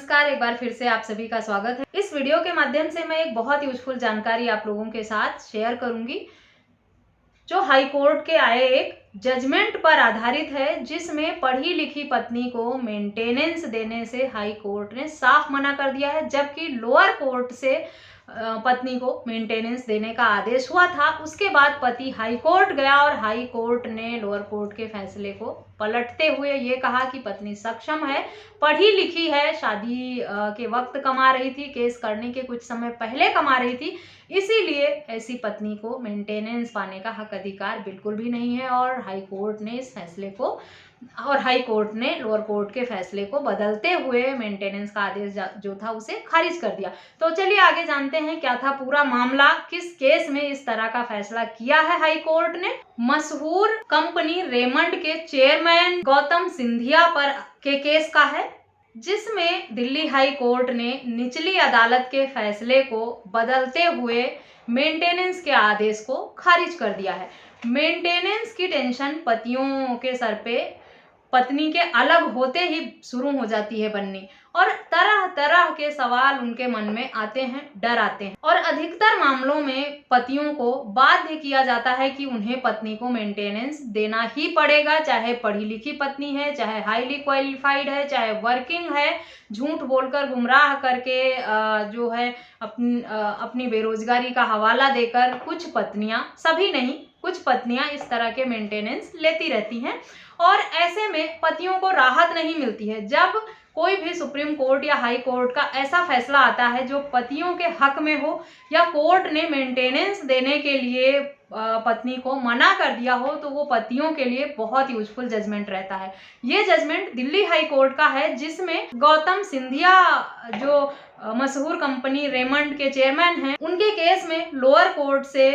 नमस्कार, एक बार फिर से आप सभी का स्वागत है। इस वीडियो के माध्यम से मैं एक बहुत यूजफुल जानकारी आप लोगों के साथ शेयर करूंगी, जो हाई कोर्ट के आए एक जजमेंट पर आधारित है, जिसमें पढ़ी लिखी पत्नी को मेंटेनेंस देने से हाई कोर्ट ने साफ मना कर दिया है, जबकि लोअर कोर्ट से पत्नी को मेंटेनेंस देने का आदेश हुआ था। उसके बाद पति हाई कोर्ट गया और हाई कोर्ट ने लोअर कोर्ट के फैसले को पलटते हुए ये कहा कि पत्नी सक्षम है, पढ़ी लिखी है, शादी के वक्त कमा रही थी, केस करने के कुछ समय पहले कमा रही थी, इसीलिए ऐसी पत्नी को मेंटेनेंस पाने का हक अधिकार बिल्कुल भी नहीं है। और हाई कोर्ट ने इस फैसले को हाई कोर्ट ने लोअर कोर्ट के फैसले को बदलते हुए मेंटेनेंस का आदेश जो था उसे खारिज कर दिया। तो चलिए आगे जानते हैं क्या था पूरा मामला, किस केस में इस तरह का फैसला किया है हाई कोर्ट ने। मशहूर कंपनी रेमंड के चेयरमैन गौतम सिंधिया पर के केस का है, जिसमें दिल्ली हाई कोर्ट ने निचली अदालत के फैसले को बदलते हुए मेंटेनेंस के आदेश को खारिज कर दिया है। मेंटेनेंस की टेंशन पतियों के सर पे पत्नी के अलग होते ही शुरू हो जाती है बननी, और तरह तरह के सवाल उनके मन में आते हैं, डर आते हैं, और अधिकतर मामलों में पतियों को बाध्य किया जाता है कि उन्हें पत्नी को मेंटेनेंस देना ही पड़ेगा, चाहे पढ़ी लिखी पत्नी है, चाहे हाईली क्वालिफाइड है, चाहे वर्किंग है। झूठ बोलकर गुमराह करके जो है अपनी बेरोजगारी का हवाला देकर कुछ पत्नियां, सभी नहीं, कुछ पत्नियां इस तरह के मेंटेनेंस लेती रहती हैं, और ऐसे में पतियों को राहत नहीं मिलती है। जब कोई भी सुप्रीम कोर्ट या हाई कोर्ट का ऐसा फैसला आता है जो पतियों के हक में हो, या कोर्ट ने मेंटेनेंस देने के लिए पत्नी को मना कर दिया हो, तो वो पतियों के लिए बहुत यूजफुल जजमेंट रहता है। ये जजमेंट दिल्ली हाई कोर्ट का है, जिसमें गौतम सिंधिया जो मशहूर कंपनी रेमंड के चेयरमैन हैं, उनके केस में लोअर कोर्ट से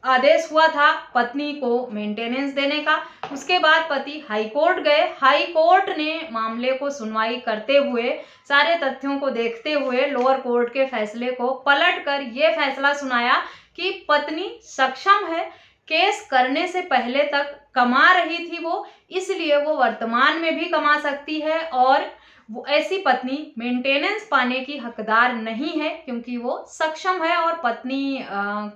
आदेश हुआ था पत्नी को मेंटेनेंस देने का। उसके बाद पति हाई कोर्ट गए। हाई कोर्ट ने मामले को सुनवाई करते हुए, सारे तथ्यों को देखते हुए लोअर कोर्ट के फैसले को पलटकर ये फैसला सुनाया कि पत्नी सक्षम है, केस करने से पहले तक कमा रही थी वो, इसलिए वो वर्तमान में भी कमा सकती है, और वो ऐसी पत्नी मेंटेनेंस पाने की हकदार नहीं है, क्योंकि वो सक्षम है। और पत्नी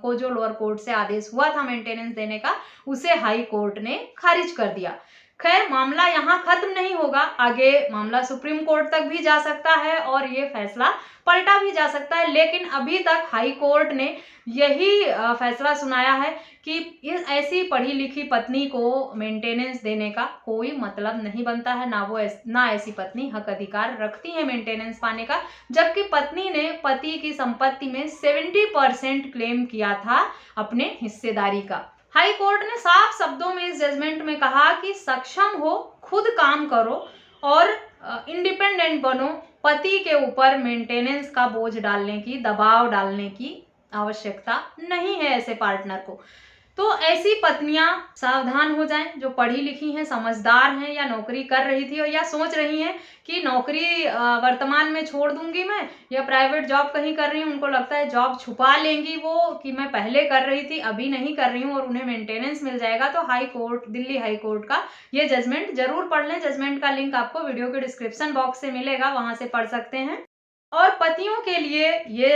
को जो लोअर कोर्ट से आदेश हुआ था मेंटेनेंस देने का, उसे हाई कोर्ट ने खारिज कर दिया। खैर, मामला यहाँ खत्म नहीं होगा, आगे मामला सुप्रीम कोर्ट तक भी जा सकता है और ये फैसला पलटा भी जा सकता है, लेकिन अभी तक हाई कोर्ट ने यही फैसला सुनाया है कि ऐसी पढ़ी लिखी पत्नी को मेंटेनेंस देने का कोई मतलब नहीं बनता है, ना ऐसी पत्नी हक अधिकार रखती है मेंटेनेंस पाने का, जबकि पत्नी ने पति की संपत्ति में 70% क्लेम किया था अपने हिस्सेदारी का। हाई कोर्ट ने साफ शब्दों में इस जजमेंट में कहा कि सक्षम हो, खुद काम करो और इंडिपेंडेंट बनो, पति के ऊपर मेंटेनेंस का बोझ डालने की, दबाव डालने की आवश्यकता नहीं है ऐसे पार्टनर को। तो ऐसी पत्नियां सावधान हो जाएं जो पढ़ी लिखी हैं, समझदार हैं, या नौकरी कर रही थी और या सोच रही हैं कि नौकरी वर्तमान में छोड़ दूंगी मैं, या प्राइवेट जॉब कहीं कर रही हूँ, उनको लगता है जॉब छुपा लेंगी वो कि मैं पहले कर रही थी, अभी नहीं कर रही हूँ, और उन्हें मेंटेनेंस मिल जाएगा। तो high court, Delhi high court का ये जजमेंट जरूर पढ़ लें। जजमेंट का लिंक आपको वीडियो के डिस्क्रिप्शन बॉक्स से मिलेगा, वहां से पढ़ सकते हैं। और पतियों के लिए ये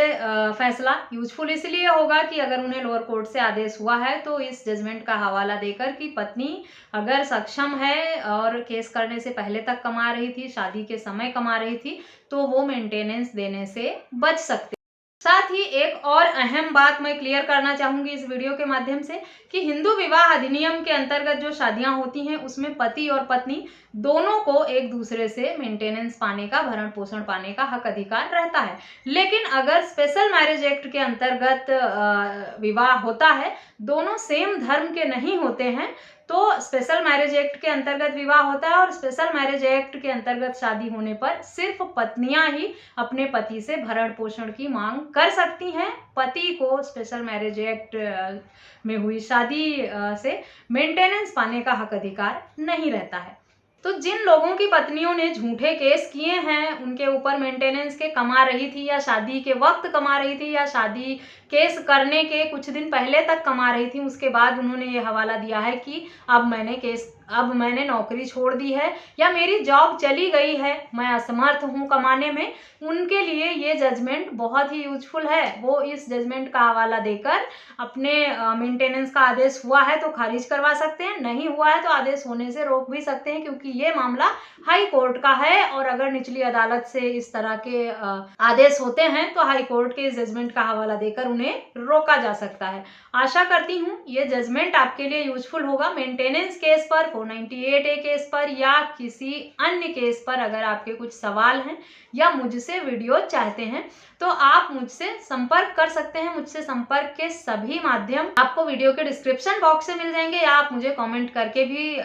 फैसला यूजफुल इसलिए होगा कि अगर उन्हें लोअर कोर्ट से आदेश हुआ है, तो इस जजमेंट का हवाला देकर कि पत्नी अगर सक्षम है और केस करने से पहले तक कमा रही थी, शादी के समय कमा रही थी, तो वो मेंटेनेंस देने से बच सकती। साथ ही एक और अहम बात मैं क्लियर करना चाहूंगी इस वीडियो के माध्यम से कि हिंदू विवाह अधिनियम के अंतर्गत जो शादियां होती हैं, उसमें पति और पत्नी दोनों को एक दूसरे से मेंटेनेंस पाने का, भरण पोषण पाने का हक अधिकार रहता है। लेकिन अगर स्पेशल मैरिज एक्ट के अंतर्गत विवाह होता है, दोनों सेम धर्म के नहीं होते हैं, तो स्पेशल मैरिज एक्ट के अंतर्गत विवाह होता है, और स्पेशल मैरिज एक्ट के अंतर्गत शादी होने पर सिर्फ पत्नियां ही अपने पति से भरण पोषण की मांग कर सकती हैं। पति को स्पेशल मैरिज एक्ट में हुई शादी से मेंटेनेंस पाने का हक अधिकार नहीं रहता है। तो जिन लोगों की पत्नियों ने झूठे केस किए हैं, उनके ऊपर मेंटेनेंस के कमा रही थी, या शादी के वक्त कमा रही थी, या शादी केस करने के कुछ दिन पहले तक कमा रही थी, उसके बाद उन्होंने ये हवाला दिया है कि अब मैंने केस अब मैंने नौकरी छोड़ दी है या मेरी जॉब चली गई है, मैं असमर्थ हूँ कमाने में, उनके लिए ये जजमेंट बहुत ही यूजफुल है। वो इस जजमेंट का हवाला देकर अपने मेंटेनेंस का आदेश हुआ है तो खारिज करवा सकते हैं, नहीं हुआ है तो आदेश होने से रोक भी सकते हैं, क्योंकि ये मामला हाई कोर्ट का है और अगर निचली अदालत से इस तरह के आदेश होते हैं तो हाई कोर्ट के इस जजमेंट का हवाला देकर उन्हें रोका जा सकता है। आशा करती हूँ ये जजमेंट आपके लिए यूजफुल होगा। मेंटेनेंस केस पर, 498A केस पर या किसी अन्य केस पर अगर आपके कुछ सवाल हैं या मुझसे वीडियो चाहते हैं तो आप मुझसे संपर्क कर सकते हैं। मुझसे संपर्क के सभी माध्यम आपको वीडियो के डिस्क्रिप्शन बॉक्स से मिल जाएंगे या आप मुझे कमेंट करके भी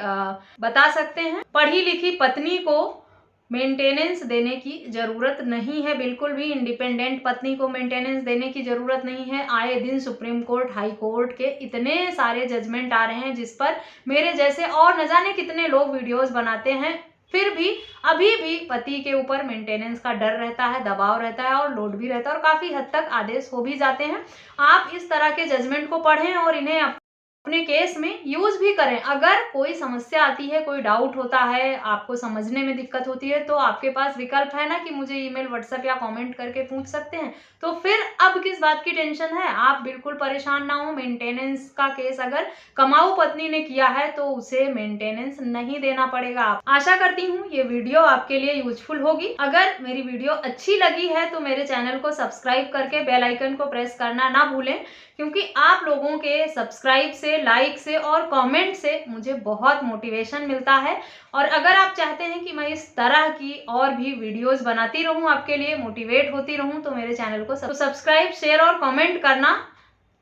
बता सकते हैं। पढ़ी लिखी पत्नी को मेंटेनेंस देने की जरूरत नहीं है, बिल्कुल भी इंडिपेंडेंट पत्नी को मेंटेनेंस देने की जरूरत नहीं है। आए दिन सुप्रीम कोर्ट, हाई कोर्ट के इतने सारे जजमेंट आ रहे हैं जिस पर मेरे जैसे और न जाने कितने लोग वीडियोस बनाते हैं, फिर भी अभी भी पति के ऊपर मेंटेनेंस का डर रहता है, दबाव रहता है और लोड भी रहता है और काफी हद तक आदेश हो भी जाते हैं। आप इस तरह के जजमेंट को पढ़ें और इन्हें अपने केस में यूज भी करें। अगर कोई समस्या आती है, कोई डाउट होता है, आपको समझने में दिक्कत होती है, तो आपके पास विकल्प है ना कि मुझे ईमेल, व्हाट्सएप या कमेंट करके पूछ सकते हैं। तो फिर अब किस बात की टेंशन है, आप बिल्कुल परेशान ना हो। मेंटेनेंस का केस अगर कमाऊ पत्नी ने किया है तो उसे मेंटेनेंस नहीं देना पड़ेगा। आशा करती हूँ ये वीडियो आपके लिए यूजफुल होगी। अगर मेरी वीडियो अच्छी लगी है तो मेरे चैनल को सब्सक्राइब करके बेल आइकन को प्रेस करना ना भूलें, क्योंकि आप लोगों के सब्सक्राइब से, लाइक से और कमेंट से मुझे बहुत मोटिवेशन मिलता है। और अगर आप चाहते हैं कि मैं इस तरह की और भी वीडियोस बनाती रहूं, आपके लिए मोटिवेट होती रहूं, तो मेरे चैनल को सब्सक्राइब, शेयर और कमेंट करना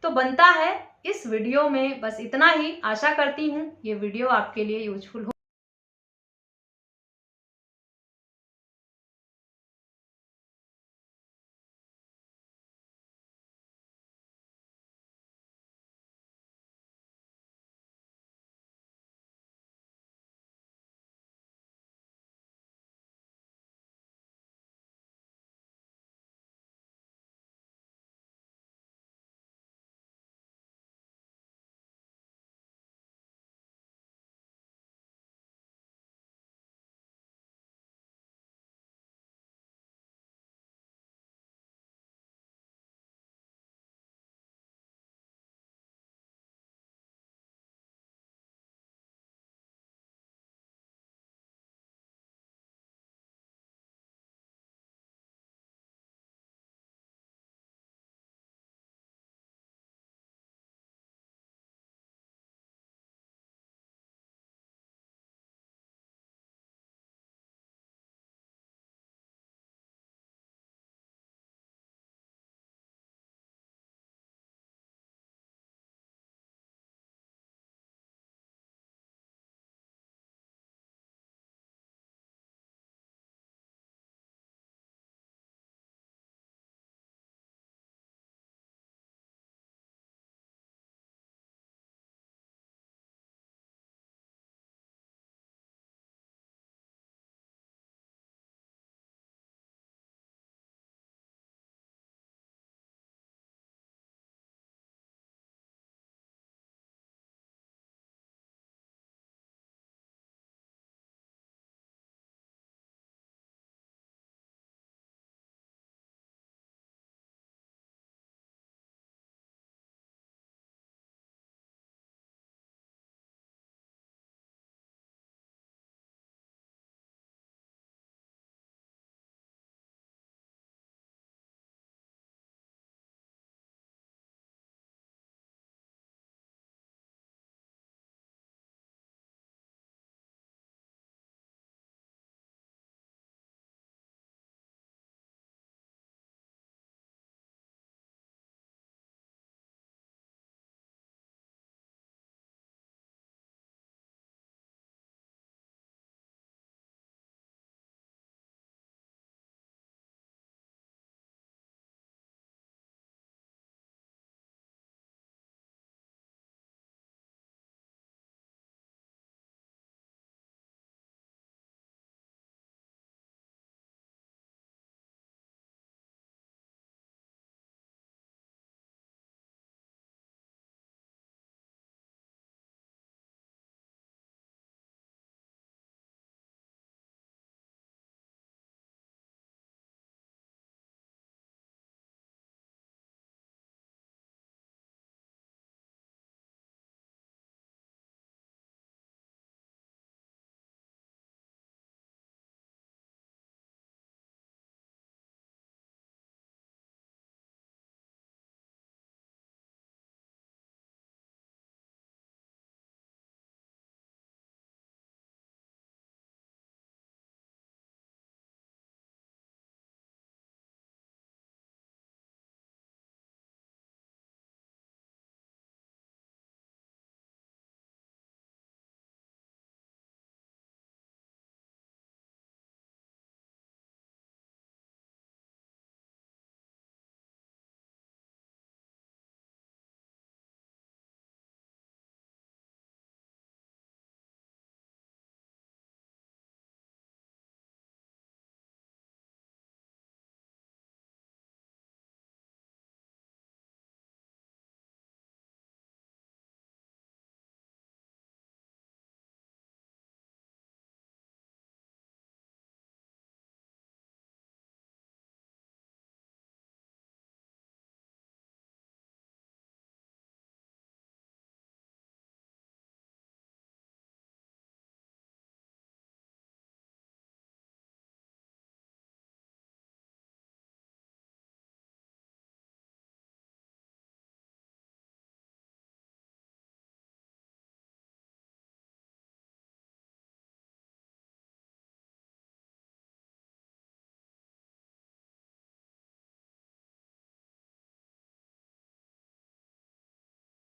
तो बनता है। इस वीडियो में बस इतना ही। आशा करती हूँ ये वीडियो आपके लिए यूजफुल हो।